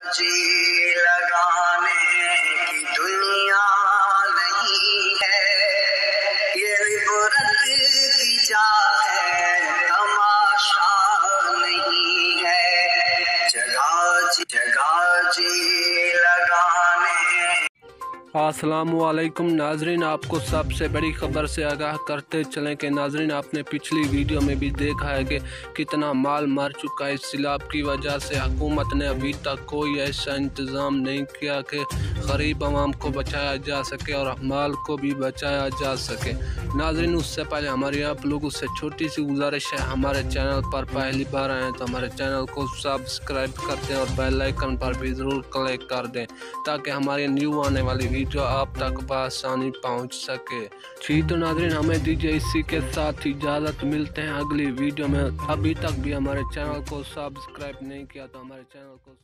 जी लगाने की दुनिया नहीं है, ये इबरत की जा है, तमाशा नहीं है। जगह जी लगाने। अस्सलामुअलैकुम नाजरीन, आपको सबसे बड़ी खबर से आगाह करते चलें कि नाजरीन आपने पिछली वीडियो में भी देखा है कि कितना माल मर चुका है। इस सैलाब की वजह से हुकूमत ने अभी तक कोई ऐसा इंतज़ाम नहीं किया कि गरीब आवाम को बचाया जा सके और माल को भी बचाया जा सके। नाजरीन, उससे पहले हमारी आप लोगों से छोटी सी गुजारिश है, हमारे चैनल पर पहली बार आए हैं तो हमारे चैनल को सब्सक्राइब कर दें और बेल आइकन पर भी ज़रूर क्लिक कर दें ताकि हमारी न्यू आने वाली वीडियो आप तक बआसानी पहुंच सके। जी तो नाज़रीन, हमें दीजिए इसी के साथ इजाज़त, मिलते हैं अगली वीडियो में। अभी तक भी हमारे चैनल को सब्सक्राइब नहीं किया तो हमारे चैनल को